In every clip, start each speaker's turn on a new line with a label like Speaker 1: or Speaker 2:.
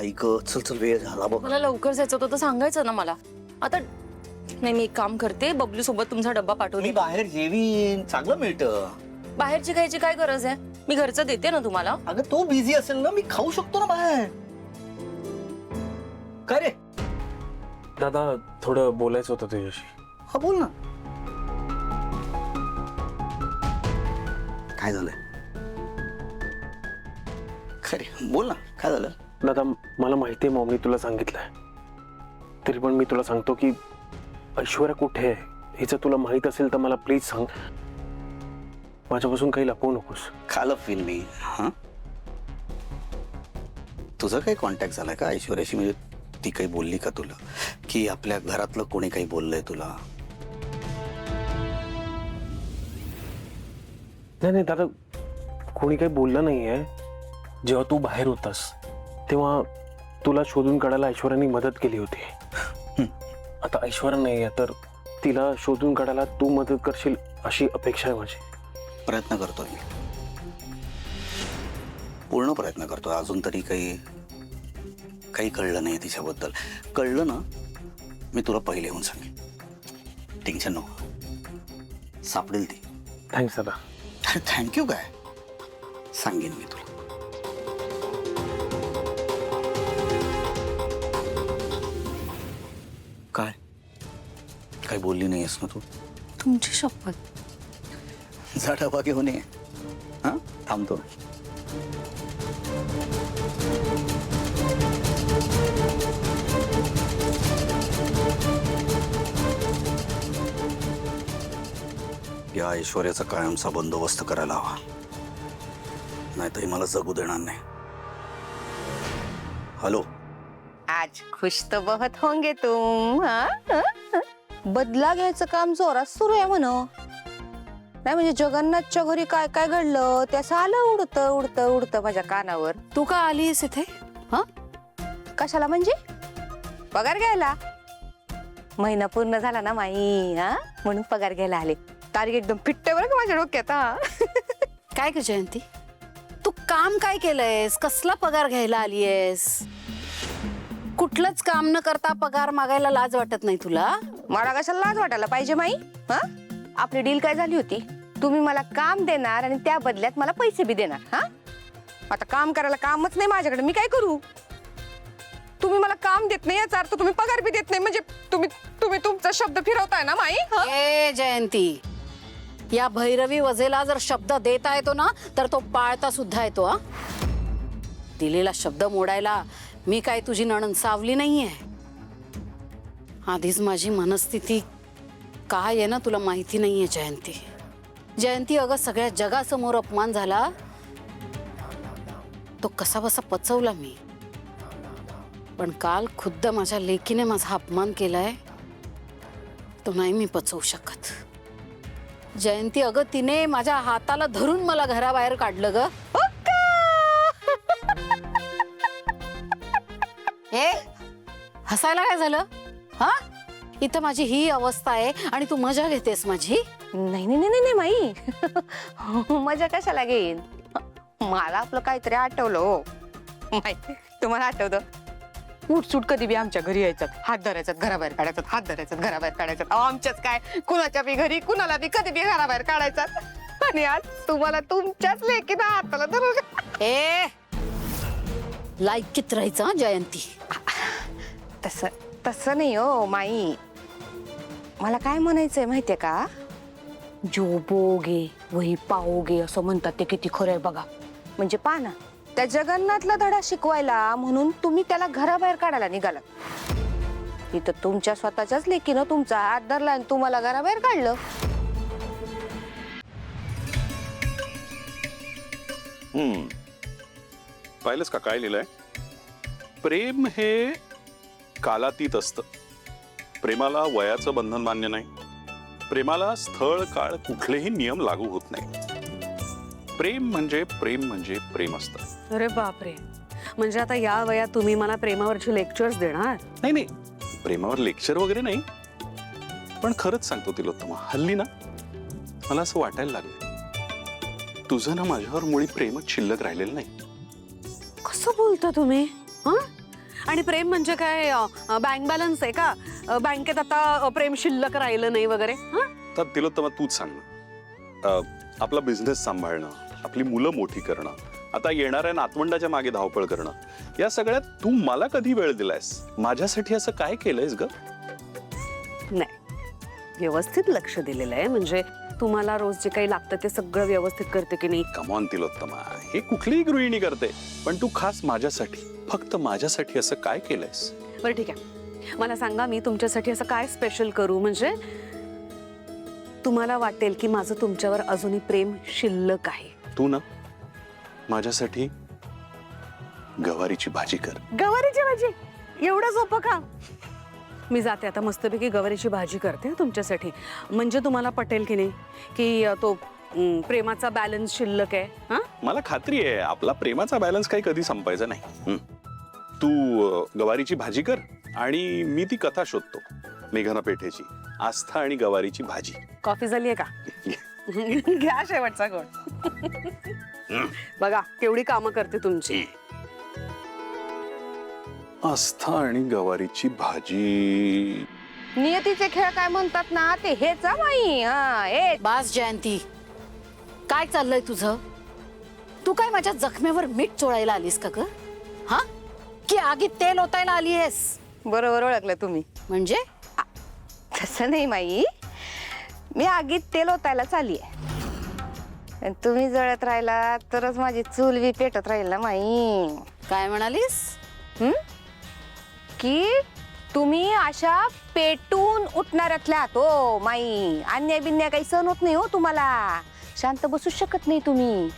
Speaker 1: आई ग चल चल वेळ झाला बघ.
Speaker 2: मला लवकर जायचं होतं तर सांगायचं ना मला. आता नाही मी एक काम करते, बबलू सोबत तुमचा डब्बा
Speaker 1: मी
Speaker 2: पाठवते.
Speaker 1: बाहेर जेवीन चांगलं मिळतं.
Speaker 2: बाहेरची खायची काय गरज आहे? मी घरचं देते ना तुम्हाला.
Speaker 1: अगं तो बिझी असेल ना, मी खाऊ शकतो ना बाहेर. काय रे?
Speaker 3: दादा थोडं बोलायचं होतं तुझ्याशी.
Speaker 1: हा बोल ना. काय झालंय? खरे बोल ना, काय झालं?
Speaker 3: दादा मला माहिती आहे मम्मी तुला सांगितलंय, तरी पण मी तुला सांगतो की ऐश्वर्या कुठे आहे हिचं तुला माहित असेल तर मला प्लीज सांग. माझ्यापासून काही लपवू नकोस.
Speaker 1: खाल फील मी. हा तुझा काही कॉन्टॅक्ट झालाय का ऐश्वर्याशी? म्हणजे ती काही बोलली का तुला, की आपल्या घरातलं कोणी काही बोललंय तुला?
Speaker 3: नाही दादा, कोणी काही बोललं नाहीये. जेव्हा तू बाहेर होतास तेव्हा तुला शोधून काढायला ऐश्वर्याने मदत केली होती. आता ऐश्वर्या नाहीये तर तिला शोधून काढायला तू मदत करशील अशी अपेक्षा आहे माझी.
Speaker 1: प्रयत्न करतोय मी, पूर्ण प्रयत्न करतोय. अजून तरी काही कळलं नाही तिच्याबद्दल. कळलं ना मी तुला पहिले येऊन सांगेन. टेन्शन नको, सापडेल ती.
Speaker 3: थँक्स दादा.
Speaker 1: अरे थँक्यू काय, सांगेन मी तुला. काय काय बोलली नाहीयेस ना तू?
Speaker 2: तुमची शपथ.
Speaker 1: जा डबा घेऊन ये. हा थांबतो. या ऐश्वर्याचा कायमचा बंदोबस्त करायला हवा, नाहीतर मला जगू देणार नाही. हॅलो.
Speaker 4: आज खुश तो बहुत होंगे तुम. बदला घ्यायचं काम जोरात सुरू आहे म्हण. नाही म्हणजे जगन्नाथच्या घरी काय काय घडलं ते असं आलं उडतं उडतं उडतं माझ्या कानावर.
Speaker 2: तू का आलीस इथे? हा
Speaker 4: कशाला म्हणजे? पगार घ्यायला. महिना पूर्ण झाला ना माई, हा म्हणून पगार घ्यायला आले. तारीख एकदम फिट्ट बरं का माझ्या डोक्यात. हा
Speaker 5: काय ग जयंती, तू काम काय केलंयस? कसला पगार घ्यायला आलीयस? कुठलंच काम न करता पगार मागायला लाज वाटत नाही तुला?
Speaker 4: मला कशाला लाज वाटायला पाहिजे माई? हा आपली डील काय झाली होती? तुम्ही मला काम देणार आणि त्या बदल्यात मला पैसे बी देणार. हा आता काम करायला कामच नाही माझ्याकडे, मी काय करू? तुम्ही मला काम देत नाही याचा अर्थ तुम्ही पगार बी देत नाही, म्हणजे तुम्ही तुमचा शब्द फिरवताय ना माई.
Speaker 5: ए जयंती, या भैरवी वजेला जर शब्द देता येतो ना तर तो पाळता सुद्धा येतो. हा दिलेला शब्द मोडायला मी काय तुझी नणंद सावली नाहीये. आधीच माझी मनस्थिती काय आहे ना तुला माहिती नाहीये जयंती. जयंती अगं सगळ्या जगासमोर अपमान झाला तो कसा बसा पचवला मी, पण काल खुद्द माझ्या लेकीने माझा अपमान केलाय तो नाही मी पचवू शकत. जयंती अगं तिने माझ्या हाताला धरून मला घराबाहेर काढलं ग. ए हसायला काय झालं? हा इथं माझी ही अवस्था आहे आणि तू मजा घेतेस माझी?
Speaker 4: नाही नाही नाही नाही माई, मजा कशाला घेईन? मला आपलं काहीतरी आठवलं. हो माई, तुम्हाला आठवतं उठसूट कधी बी आमच्या घरी यायचं, हात धरायचं घराबाहेर काढायचं, हात धरायचं घराबाहेर काढायचं. आमच्याच काय कुणाच्या बी घरी कुणाला बी कधी बी घराबाहेर काढायचं. आणि आज तुम्हाला तुमच्याच लेकीनं हाताला धरून.
Speaker 5: ए लायकीत राहायचं हं, जयंती.
Speaker 4: तसं नाही हो माई, मला काय म्हणायचंय माहितीये का? जो बोगे वही पाओगे असं म्हणतात ते किती खरं आहे बघा. म्हणजे पाना त्या जगन्नाथला धडा शिकवायला म्हणून तुम्ही त्याला घराबाहेर काढायला निघालात. इथं तुमच्या स्वतःच्याच लेकीनं तुमचा हात धरला आणि तुम्हाला घराबाहेर काढलं.
Speaker 6: पाहिलंस का काय लिहिलंय? प्रेम हे कालातीत असतं. प्रेमाला वयाचं बंधन मान्य नाही. प्रेमाला स्थळ काळ कुठलेही नियम लागू होत नाही. प्रेम म्हणजे प्रेम असतं.
Speaker 7: अरे बापरे, म्हणजे आता या वयात तुम्ही मला प्रेमावरचे लेक्चर्स देणार?
Speaker 6: नाही नाही, प्रेमावर लेक्चर वगैरे नाही, पण खरंच सांगतो तिलोत्तमा, हल्ली ना मला असं वाटायला लागलं तुझं ना माझ्यावर मुळी प्रेमच शिल्लक राहिलेलं नाही.
Speaker 7: कसं बोलता तुम्ही? आणि प्रेम म्हणजे काय बँक बॅलन्स आहे का? बँकेत आता प्रेम शिल्लक राहिलं नाही वगैरे? हा,
Speaker 6: तर तिलोत्तमा तूच सांग ना. आपला बिझनेस सांभाळणं, आपली मुलं मोठी करणं, आता येणाऱ्या नातवंडाच्या मागे धावपळ करणं, या सगळ्यात तू मला कधी वेळ दिलायस? माझ्यासाठी असं काय केलंयस ग?
Speaker 7: नाही, व्यवस्थित लक्ष दिलेलं आहे. म्हणजे तुम्हाला रोज जे काही लागतं ते सगळं व्यवस्थित करते की नाही?
Speaker 6: कमॉन तिलोत्तमा, हे कुठलीही गृहिणी करते, पण तू खास माझ्यासाठी, फक्त माझ्यासाठी असं काय केलंयस?
Speaker 7: बरं ठीक आहे, मला सांगा मी तुमच्यासाठी असं काय स्पेशल करू म्हणजे तुम्हाला वाटेल की माझं तुमच्यावर अजूनही प्रेम शिल्लक आहे.
Speaker 6: तू ना माझ्यासाठी गवारीची भाजी कर.
Speaker 7: गवारीची भाजी? एवढं सोपं का? मी जाते आता मस्तपैकी गवारीची भाजी करते हं तुमच्यासाठी. म्हणजे तुम्हाला पटेल की नाही की तो प्रेमाचा बॅलन्स शिल्लक आहे. हा,
Speaker 6: मला खात्री आहे आपला प्रेमाचा बॅलन्स काही कधी संपायचा नाही. तू गवारीची भाजी कर आणि मी ती कथा शोधतो, मेघना पेठेची आस्था आणि गवारीची भाजी.
Speaker 7: कॉफी झालीये का? घ्या शेवटचा गोड. बघा केवढी कामं करते तुमची.
Speaker 6: आस्था आणि गवारीची भाजी.
Speaker 4: नियतीचे खेळ काय म्हणतात ना ते हेच हं माई. हा हे
Speaker 5: बास जयंती, काय चाललंय तुझं? तू काय माझ्या जखमेवर मीठ चोळायला आलीस का ग? हा, की आगीत तेल ओतायला आली आहेस?
Speaker 4: बरोबर ओळखलं तुम्ही.
Speaker 5: म्हणजे
Speaker 4: तसं नाही माई, मी आगीत तेल ओतायला चालली आहे. तुम्ही जळत राहिला तरच माझी चूल बी पेटत राहील ना माई.
Speaker 5: काय म्हणालीस?
Speaker 4: की तुम्ही अशा पेटून उठणाऱ्यातल्या आहात हो माई. अन्याय बिन्याय काही सहन होत नाही हो तुम्हाला. शांत बसू शकत नाही तुम्ही.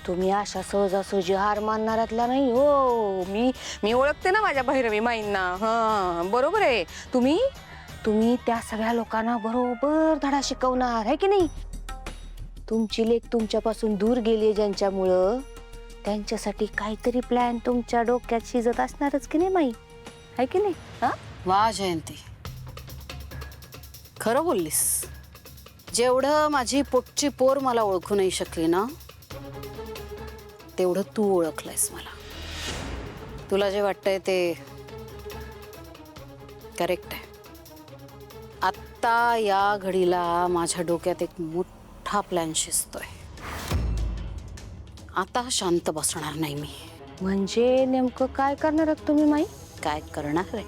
Speaker 4: तुम्ही अशा सहजासहजी हार मानणाऱ्यातल्या नाही हो. मी ओळखते ना माझ्या भैरवी माईंना. हा बरोबर आहे. तुम्ही त्या सगळ्या लोकांना बरोबर धडा शिकवणार आहे की नाही. तुमची लेक तुमच्यापासून दूर गेली ज्यांच्यामुळं, त्यांच्यासाठी काहीतरी प्लॅन तुमच्या डोक्यात शिजत असणारच की नाही माई, आहे की नाही? हा,
Speaker 5: वा जयंती, खरं बोललीस. जेवढं माझी पोटची पोर मला ओळखू नाही शकली ना, तेवढं तू ओळखलंयस मला. तुला जे वाटतंय ते करेक्ट आहे. आत्ता या घडीला माझ्या डोक्यात एक मोठा प्लॅन शिजतोय. आता शांत बसणार नाही मी.
Speaker 4: म्हणजे नेमकं काय करणार आहात तुम्ही माई?
Speaker 5: काय करणार आहे?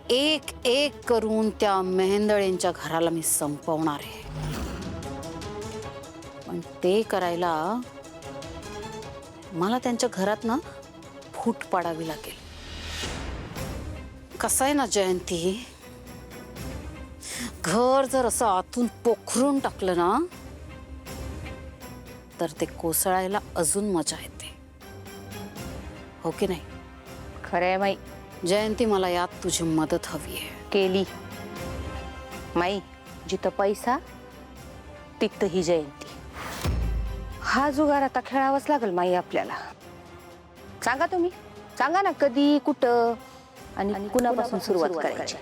Speaker 5: एक एक करून त्या मेहेंदळेंच्या घराला मी संपवणार आहे. पण ते करायला मला त्यांच्या घरात ना फूट पाडावी लागेल. कसं आहे ना जयंती, घर जर असं आतून पोखरून टाकलं ना तर ते कोसळायला अजून मजा येते, हो की नाही?
Speaker 4: खरंय माई.
Speaker 5: जयंती, मला यात तुझी मदत हवी आहे.
Speaker 4: केली माई. जिथं पैसा तिथं ही जयंती. हा जुगार आता खेळावाच लागल माई आपल्याला. सांगा तुम्ही, सांगा ना कधी, कुठं आणि कुणापासून सुरुवात करायची.